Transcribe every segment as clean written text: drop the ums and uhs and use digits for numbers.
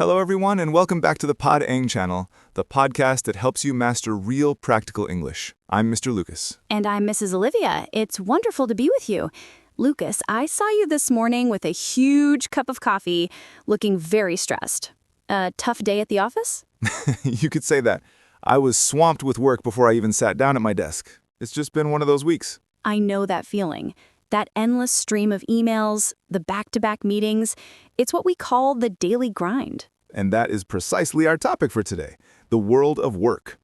Hello, everyone, and welcome back to the Pod Eng Channel, the podcast that helps you master real practical English. I'm Mr. Lucas. And I'm Mrs. Olivia. It's wonderful to be with you. Lucas, I saw you this morning with a huge cup of coffee, looking very stressed. A tough day at the office? You could say that. I was swamped with work before I even sat down at my desk. It's just been one of those weeks. I know that feeling. That endless stream of emails, the back-to-back meetings, it's what we call the daily grind. And that is precisely our topic for today, the world of work.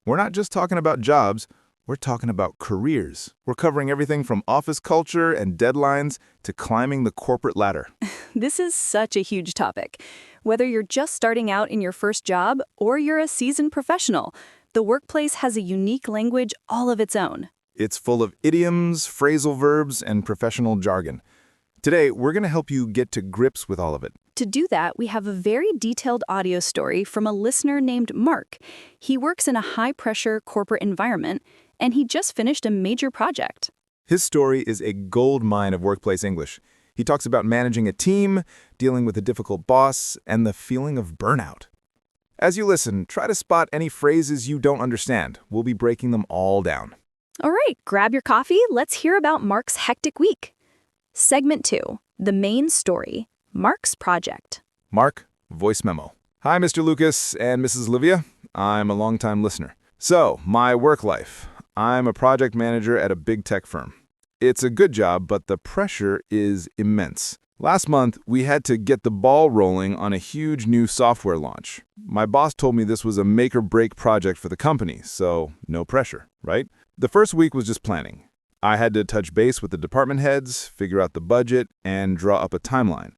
We're not just talking about jobs, we're talking about careers. We're covering everything from office culture and deadlines to climbing the corporate ladder. This is such a huge topic. Whether you're just starting out in your first job or you're a seasoned professional, the workplace has a unique language all of its own. It's full of idioms, phrasal verbs, and professional jargon. Today, we're going to help you get to grips with all of it. To do that, we have a very detailed audio story from a listener named Mark. He works in a high-pressure corporate environment, and he just finished a major project. His story is a gold mine of workplace English. He talks about managing a team, dealing with a difficult boss, and the feeling of burnout. As you listen, try to spot any phrases you don't understand. We'll be breaking them all down. All right, grab your coffee. Let's hear about Mark's hectic week. Segment 2, the main story, Mark's project. Mark, voice memo. Hi, Mr. Lucas and Mrs. Olivia. I'm a longtime listener. So, my work life. I'm a project manager at a big tech firm. It's a good job, but the pressure is immense. Last month, we had to get the ball rolling on a huge new software launch. My boss told me this was a make-or-break project for the company, so no pressure, right? The first week was just planning. I had to touch base with the department heads, figure out the budget, and draw up a timeline.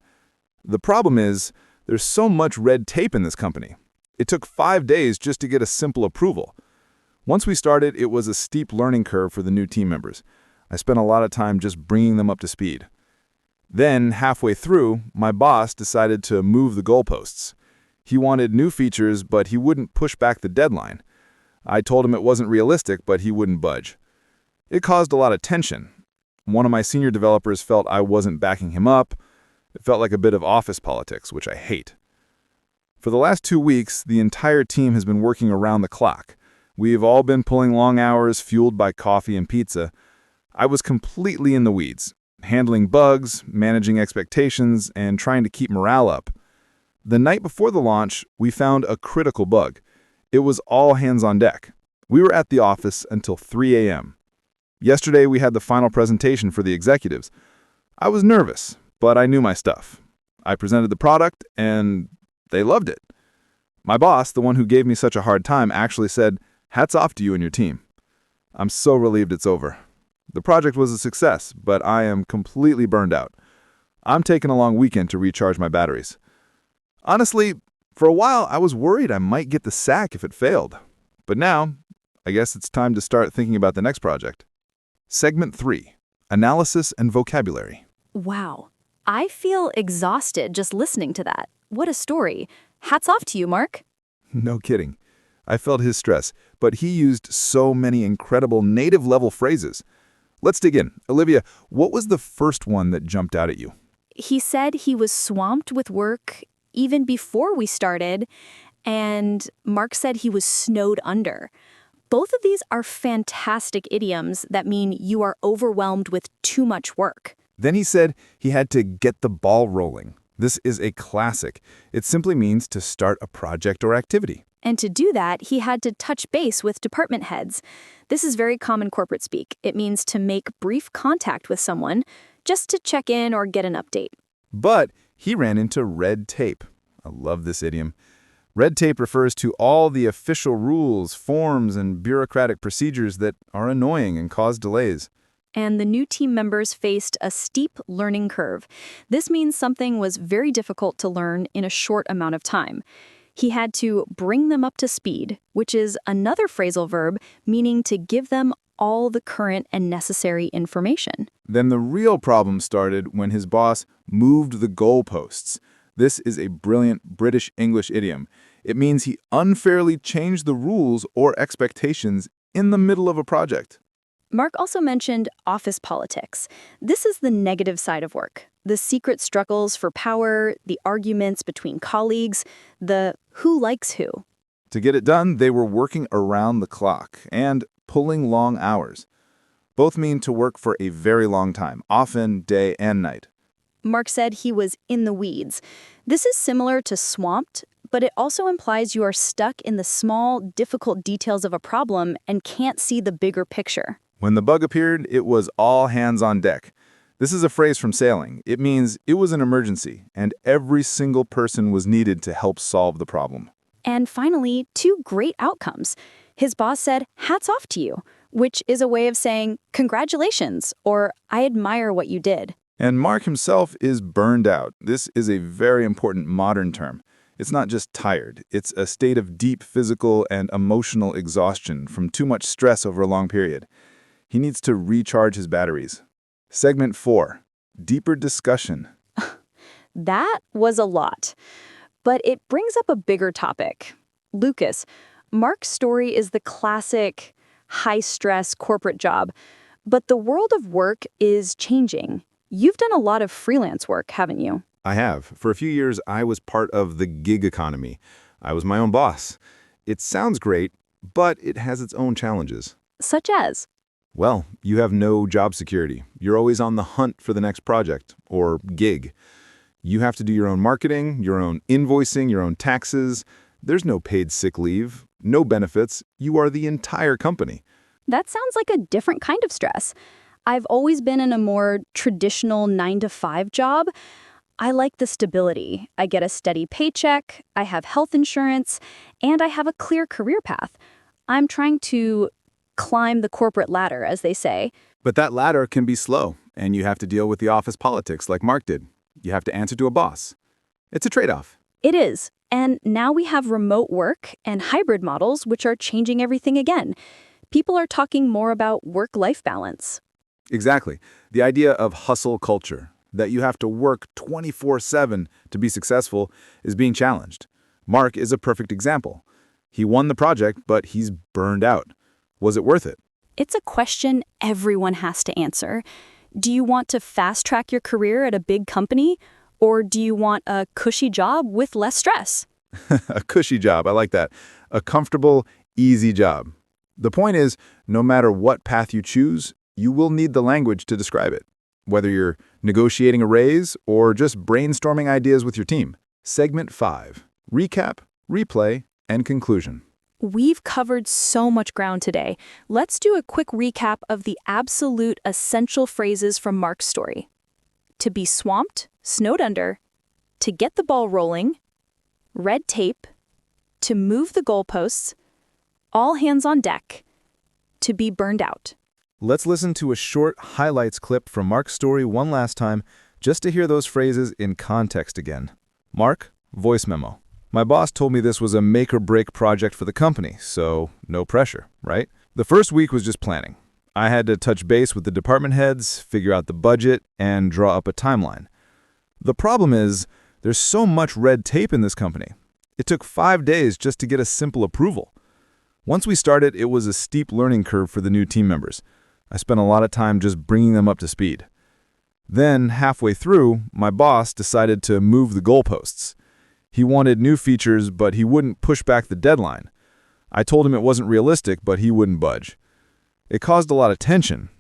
The problem is, there's so much red tape in this company. It took 5 days just to get a simple approval. Once we started, it was a steep learning curve for the new team members. I spent a lot of time just bringing them up to speed. Then, halfway through, my boss decided to move the goalposts. He wanted new features, but he wouldn't push back the deadline. I told him it wasn't realistic, but he wouldn't budge. It caused a lot of tension. One of my senior developers felt I wasn't backing him up. It felt like a bit of office politics, which I hate. For the last 2 weeks, the entire team has been working around the clock. We've all been pulling long hours, fueled by coffee and pizza. I was completely in the weeds, handling bugs, managing expectations, and trying to keep morale up. The night before the launch, we found a critical bug. It was all hands on deck. We were at the office until 3 a.m. Yesterday, we had the final presentation for the executives. I was nervous, but I knew my stuff. I presented the product, and they loved it. My boss, the one who gave me such a hard time, actually said, "Hats off to you and your team." I'm so relieved it's over. The project was a success, but I am completely burned out. I'm taking a long weekend to recharge my batteries. Honestly, for a while, I was worried I might get the sack if it failed. But now, I guess it's time to start thinking about the next project. Segment 3, Analysis and Vocabulary. Wow, I feel exhausted just listening to that. What a story. Hats off to you, Mark. No kidding. I felt his stress, but he used so many incredible native-level phrases. Let's dig in. Olivia, what was the first one that jumped out at you? He said he was swamped with work even before we started, and Mark said he was snowed under. Both of these are fantastic idioms that mean you are overwhelmed with too much work. Then he said he had to get the ball rolling. This is a classic. It simply means to start a project or activity. And to do that, he had to touch base with department heads. This is very common corporate speak. It means to make brief contact with someone just to check in or get an update. But he ran into red tape. I love this idiom. Red tape refers to all the official rules, forms, and bureaucratic procedures that are annoying and cause delays. And the new team members faced a steep learning curve. This means something was very difficult to learn in a short amount of time. He had to bring them up to speed, which is another phrasal verb meaning to give them all the current and necessary information. Then the real problem started when his boss moved the goalposts. This is a brilliant British English idiom. It means he unfairly changed the rules or expectations in the middle of a project. Mark also mentioned office politics. This is the negative side of work. The secret struggles for power, the arguments between colleagues, the who likes who. To get it done, they were working around the clock and pulling long hours. Both mean to work for a very long time, often day and night. Mark said he was in the weeds. This is similar to swamped, but it also implies you are stuck in the small, difficult details of a problem and can't see the bigger picture. When the bug appeared, it was all hands on deck. This is a phrase from sailing. It means it was an emergency, and every single person was needed to help solve the problem. And finally, two great outcomes. His boss said, "Hats off to you," which is a way of saying, "Congratulations," or "I admire what you did." And Mark himself is burned out. This is a very important modern term. It's not just tired. It's a state of deep physical and emotional exhaustion from too much stress over a long period. He needs to recharge his batteries. Segment 4, deeper discussion. That was a lot. But it brings up a bigger topic. Lucas, Mark's story is the classic high-stress corporate job, but the world of work is changing. You've done a lot of freelance work, haven't you? I have. For a few years, I was part of the gig economy. I was my own boss. It sounds great, but it has its own challenges. Such as? Well, you have no job security. You're always on the hunt for the next project, or gig. You have to do your own marketing, your own invoicing, your own taxes. There's no paid sick leave, no benefits. You are the entire company. That sounds like a different kind of stress. I've always been in a more traditional 9-to-5 job. I like the stability. I get a steady paycheck, I have health insurance, and I have a clear career path. I'm trying to climb the corporate ladder, as they say. But that ladder can be slow, and you have to deal with the office politics like Mark did. You have to answer to a boss. It's a trade-off. It is. And now we have remote work and hybrid models, which are changing everything again. People are talking more about work-life balance. Exactly. The idea of hustle culture, that you have to work 24/7 to be successful, is being challenged. Mark is a perfect example. He won the project, but he's burned out. Was it worth it? It's a question everyone has to answer. Do you want to fast-track your career at a big company, or do you want a cushy job with less stress? A cushy job, I like that. A comfortable, easy job. The point is, no matter what path you choose, you will need the language to describe it, whether you're negotiating a raise or just brainstorming ideas with your team. Segment 5, recap, replay, and conclusion. We've covered so much ground today. Let's do a quick recap of the absolute essential phrases from Mark's story. To be swamped, snowed under, to get the ball rolling, red tape, to move the goalposts, all hands on deck, to be burned out. Let's listen to a short highlights clip from Mark's story one last time, just to hear those phrases in context again. Mark, voice memo. My boss told me this was a make-or-break project for the company, so no pressure, right? The first week was just planning. I had to touch base with the department heads, figure out the budget, and draw up a timeline. The problem is, there's so much red tape in this company. It took 5 days just to get a simple approval. Once we started, it was a steep learning curve for the new team members. I spent a lot of time just bringing them up to speed. Then, halfway through, my boss decided to move the goalposts. He wanted new features, but he wouldn't push back the deadline. I told him it wasn't realistic, but he wouldn't budge. It caused a lot of tension.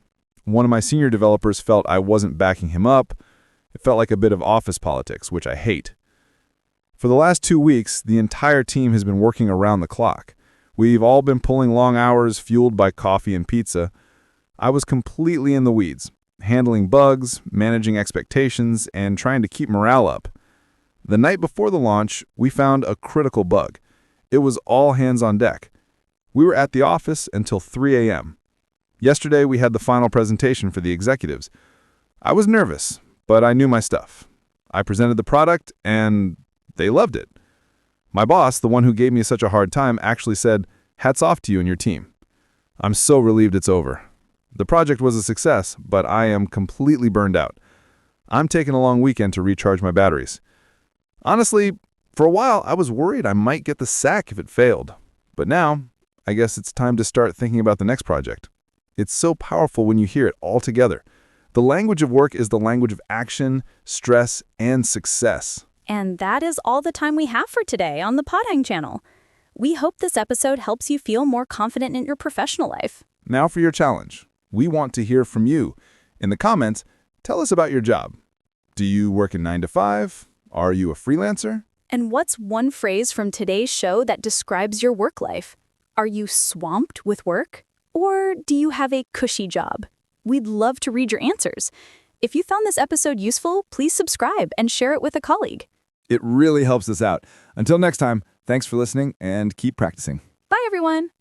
One of my senior developers felt I wasn't backing him up. It felt like a bit of office politics, which I hate. For the last 2 weeks, the entire team has been working around the clock. We've all been pulling long hours, fueled by coffee and pizza. I was completely in the weeds, handling bugs, managing expectations, and trying to keep morale up. The night before the launch, we found a critical bug. It was all hands on deck. We were at the office until 3 a.m. Yesterday, we had the final presentation for the executives. I was nervous, but I knew my stuff. I presented the product, and they loved it. My boss, the one who gave me such a hard time, actually said, "Hats off to you and your team." I'm so relieved it's over. The project was a success, but I am completely burned out. I'm taking a long weekend to recharge my batteries. Honestly, for a while, I was worried I might get the sack if it failed. But now, I guess it's time to start thinking about the next project. It's so powerful when you hear it all together. The language of work is the language of action, stress, and success. And that is all the time we have for today on the Pod Eng Channel. We hope this episode helps you feel more confident in your professional life. Now for your challenge. We want to hear from you. In the comments, tell us about your job. Do you work in 9 to 5? Are you a freelancer? And what's one phrase from today's show that describes your work life? Are you swamped with work? Or do you have a cushy job? We'd love to read your answers. If you found this episode useful, please subscribe and share it with a colleague. It really helps us out. Until next time, thanks for listening and keep practicing. Bye, everyone.